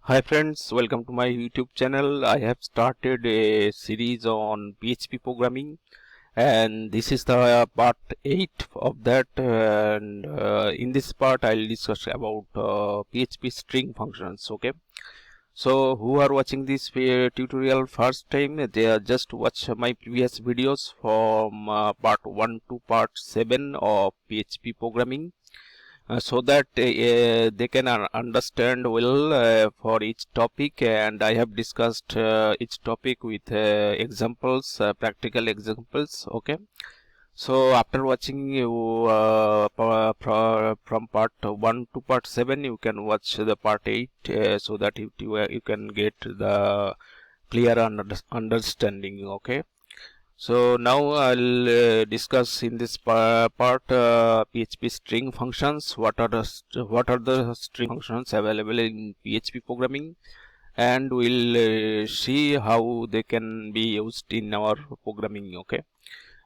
Hi friends, welcome to my YouTube channel. I have started a series on PHP programming and this is the part 8 of that, and in this part I'll discuss about PHP string functions. Okay, so who are watching this tutorial first time, they are just watch my previous videos from part 1 to part 7 of PHP programming. So that they can understand well for each topic, and I have discussed each topic with examples, practical examples. Okay, so after watching you from part 1 to part 7, you can watch the part 8 so that you can get the clear understanding. Okay, so now I'll discuss in this part PHP string functions. What are the string functions available in PHP programming, and we'll see how they can be used in our programming. Okay.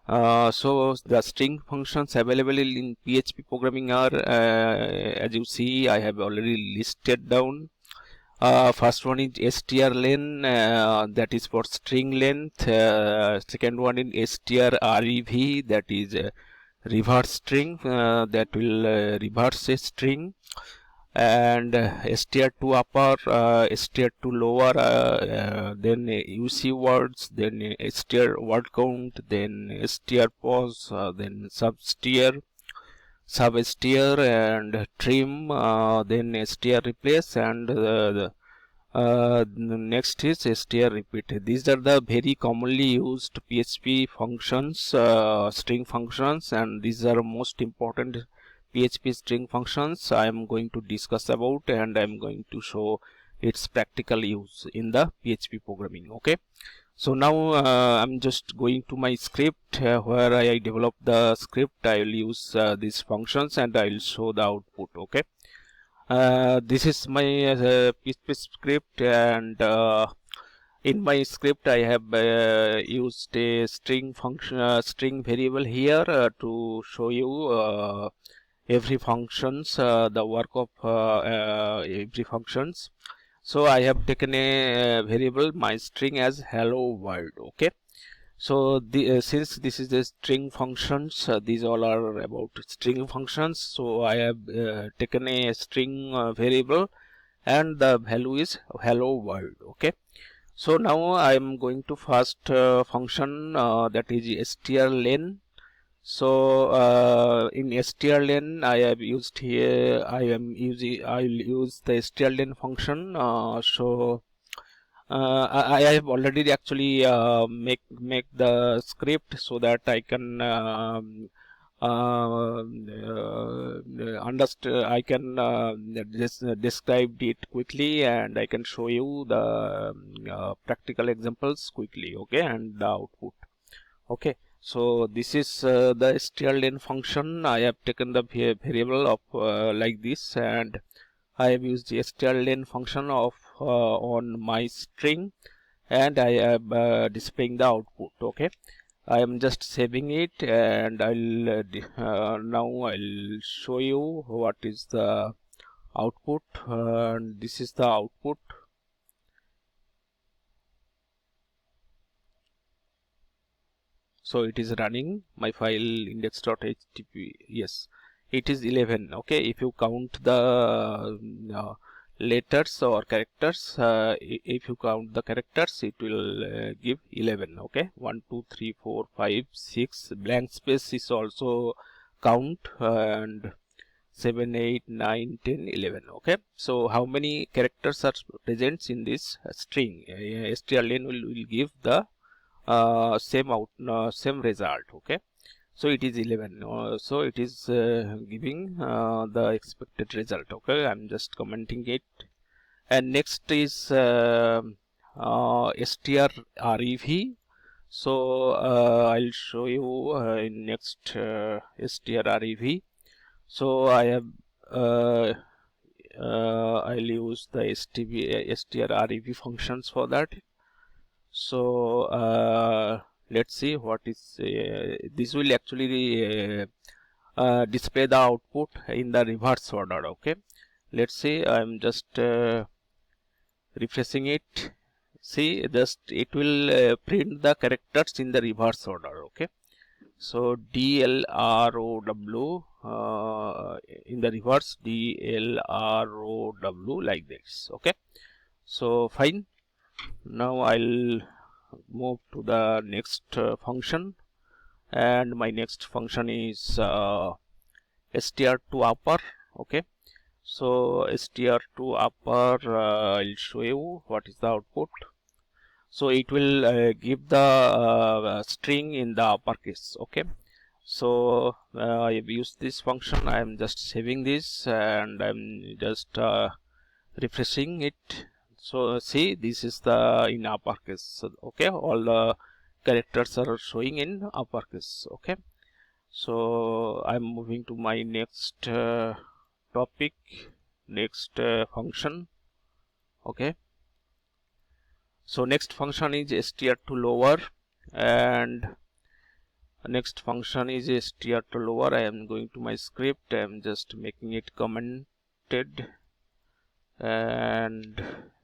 So the string functions available in PHP programming are, as you see, I have already listed down. First one is strlen, that is for string length. Second one is strrev, that is reverse string, that will reverse a string. And strtoupper, strtolower, then ucwords, then str word count, then str pose, then substr, and trim, then str replace, and next is str repeat. These are the very commonly used PHP functions, string functions, and these are most important PHP string functions I am going to discuss about, and I am going to show its practical use in the PHP programming. Okay. So now I'm just going to my script where I develop the script. I will use these functions and I will show the output. Okay. This is my PHP script, and in my script I have used a string function, string variable here to show you every functions, the work of every functions. So I have taken a variable my string as hello world. Okay, so since this is the string functions, these all are about string functions, so I have taken a string variable and the value is hello world. Okay, so now I am going to first function that is strlen. So in strlen I have used here, I will use the strlen function. I have already actually make the script so that I can understand. I can describe it quickly, and I can show you the practical examples quickly. Okay, and the output. Okay, so this is the strlen function. I have taken the variable of like this, and I have used the strlen function of on my string, and I am displaying the output. Okay, I am just saving it, and I'll now I'll show you what is the output. This is the output. So it is running my file index.htp. Yes, it is 11. Okay, if you count the letters or characters, if you count the characters, it will give 11. Okay, 1 2 3 4 5 6, blank space is also count, and 7 8 9 10 11. Okay, so how many characters are present in this string? strlen will give the same result. Okay, so it is 11. So it is giving the expected result. Okay, I'm just commenting it. And next is strrev. So I'll show you in next strrev. So I have I'll use the strrev functions for that. So let's see what is this will actually display the output in the reverse order. Okay, let's see. I'm just refreshing it. See, just it will print the characters in the reverse order. Okay, so DLROW in the reverse, DLROW, like this. Okay, so fine. Now I'll move to the next function, and my next function is strtoupper. Okay, so strtoupper, I'll show you what is the output. So it will give the string in the uppercase. Okay, so I've used this function. I'm just saving this and I'm just refreshing it. So see, this is the in uppercase. So, okay, all the characters are showing in uppercase. Okay, so I'm moving to my next topic, next function. Okay, so next function is strtolower, and next function is strtolower. I am going to my script. I am just making it commented, and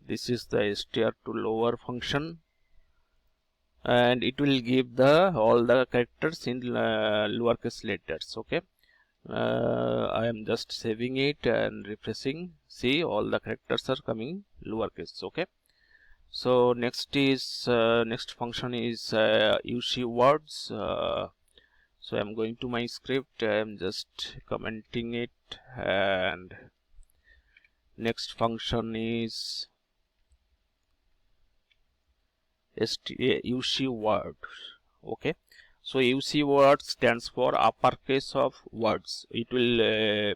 this is the strtolower function, and it will give the all the characters in lowercase letters. Okay, I am just saving it and refreshing. See, all the characters are coming lowercase. Okay, so next is next function is ucwords. So I'm going to my script. I'm just commenting it, and next function is ucwords. Okay, so ucwords stands for uppercase of words. It will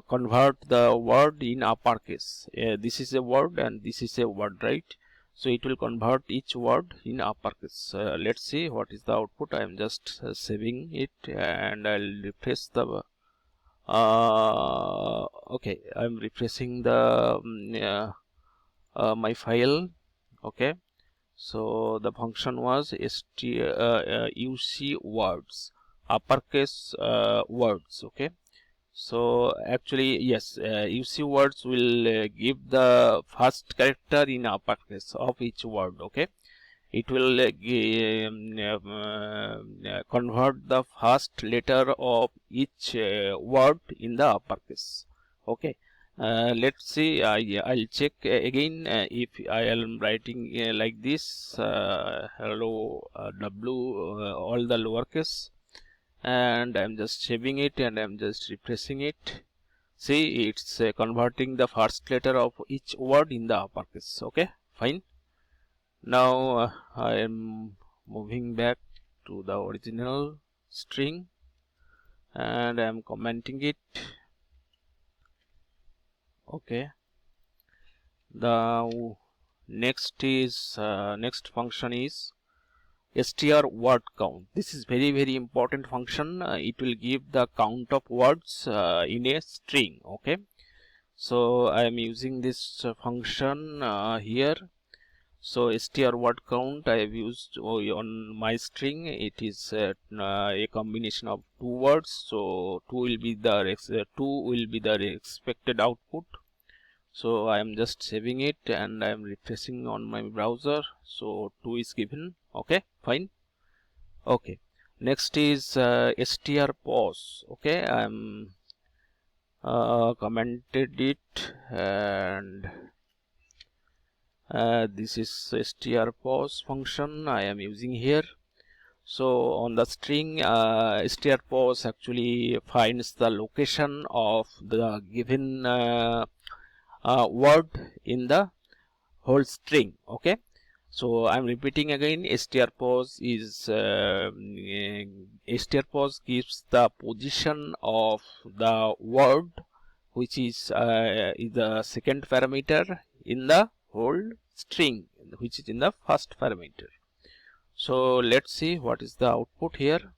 convert the word in uppercase. This is a word and this is a word, right? So it will convert each word in uppercase. Let's see what is the output. I am just saving it and I'll refresh the okay, I'm refreshing the my file. Okay, so the function was ucwords, uppercase words. Okay, so actually yes, ucwords will give the first character in uppercase of each word. Okay, it will convert the first letter of each word in the uppercase. Okay, let's see. I'll check again if I am writing like this, hello W, all the lowercase, and I'm just saving it and I'm just refreshing it. See, it's converting the first letter of each word in the uppercase. Okay, fine. Now I am moving back to the original string and I am commenting it. Okay, the next is next function is Str Word Count. This is very important function. It will give the count of words in a string. Okay, so I am using this function here. So Str Word Count I have used on my string. It is a combination of two words. So two will be the expected output. So I am just saving it and I am refreshing on my browser. So 2 is given. Okay, fine. Okay, next is Str Pose. Okay, I am commented it, and this is Str Pose function I am using here. So on the string, Str Pose actually finds the location of the given word in the whole string. Okay, so I'm repeating again. strpos is strpos gives the position of the word, which is the second parameter in the whole string, which is in the first parameter. So let's see what is the output here.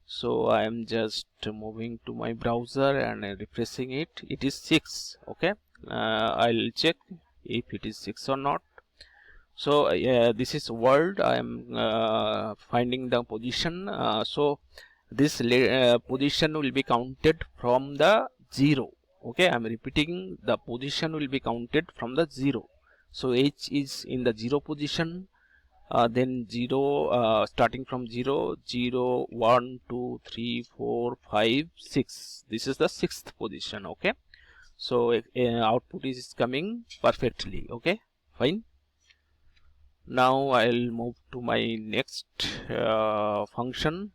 So I am just moving to my browser and refreshing it. It is 6. Okay, I'll check if it is 6 or not. So this is word. I am finding the position. So this position will be counted from the 0. Okay, I'm repeating, the position will be counted from the 0. So h is in the 0 position, then 0, starting from 0, 0, 1, 2, 3, 4, 5, 6. This is the 6th position. Okay, so output is coming perfectly. Okay, fine. Now I'll move to my next function.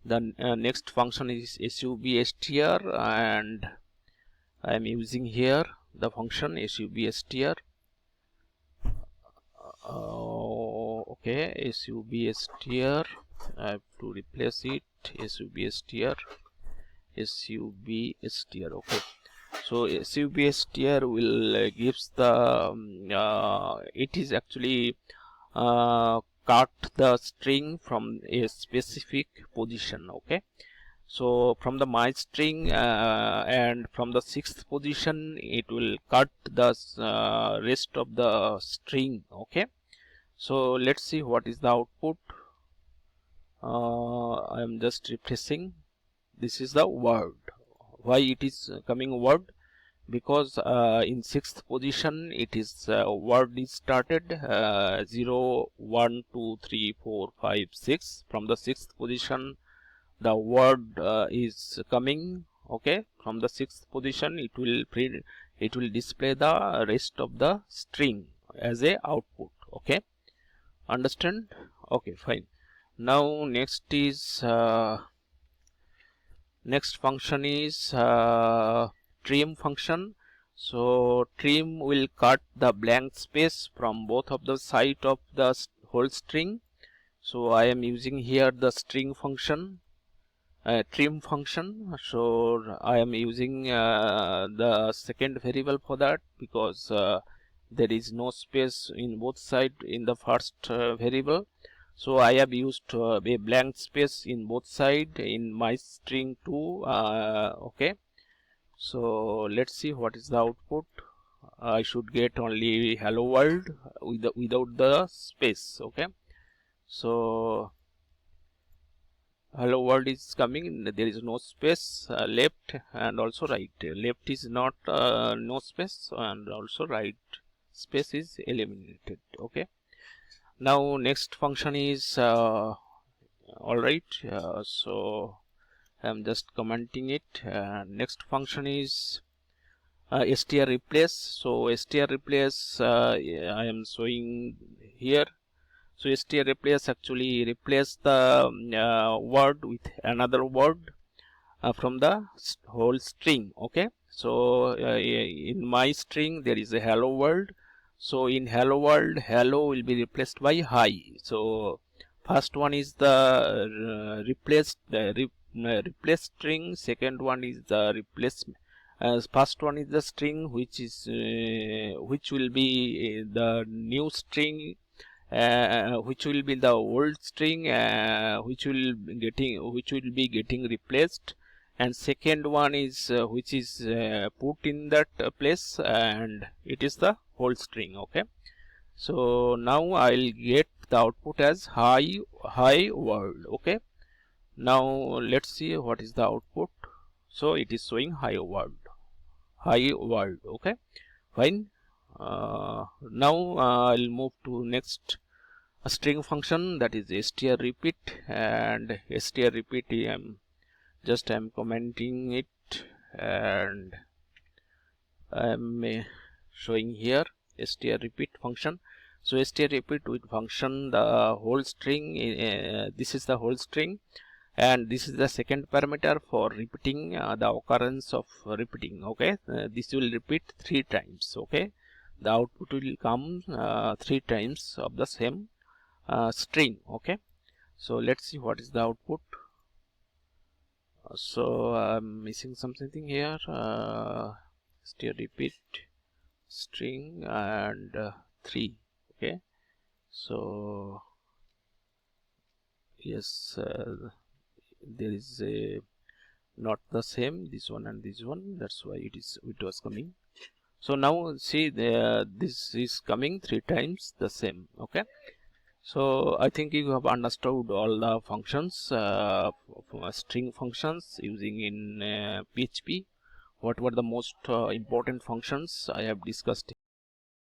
The next function is substr, and I am using here the function substr. Okay, substr, I have to replace it, substr. Okay, so substr will gives the it is actually cut the string from a specific position. Okay, so from the my string and from the 6th position it will cut the rest of the string. Okay, so let's see what is the output. I am just refreshing. This is the word. Why it is coming word? Because in 6th position it is word is started 0, 1, 2, 3, 4, 5, 6. From the 6th position the word is coming. Okay, from the 6th position it will display the rest of the string as a output. Okay, understand? Okay, fine. Now next function is trim function. So trim will cut the blank space from both of the side of the whole string. So I am using here the string function, trim function. So I am using the second variable for that, because there is no space in both sides in the first variable. So I have used a blank space in both sides in my string 2. Okay, so let's see what is the output. I should get only hello world without the space. Okay, so hello world is coming, there is no space, left and also right. Left is not no space, and also right space is eliminated. Okay, now next function is alright, so I'm just commenting it. Next function is str replace. So str replace I am showing here. So str replace actually replace the word with another word from the whole string. Okay, so in my string there is a hello world. So in hello world, hello will be replaced by hi. So first one is the replaced string. Second one is the replacement. First one is the string which will be the new string, which will be the old string, which will be getting replaced, and second one is which is put in that place, and it is the whole string. Okay, so now I'll get the output as hi world. Okay, now let's see what is the output. So it is showing hi world. Okay, fine. Now I'll move to next string function, that is str repeat. And str repeat I'm commenting it, and I'm showing here str repeat function. So str repeat with function the whole string, this is the whole string, and this is the second parameter for repeating the occurrence of repeating. Okay, this will repeat 3 times. Okay, the output will come 3 times of the same string. Okay, so let's see what is the output. So I'm missing something here. Str repeat string and 3. Okay, so yes, there is a not the same, this one and this one, that's why it was coming. So now see, this is coming 3 times the same. Okay, so I think you have understood all the functions, string functions using in PHP. what were the most important functions I have discussed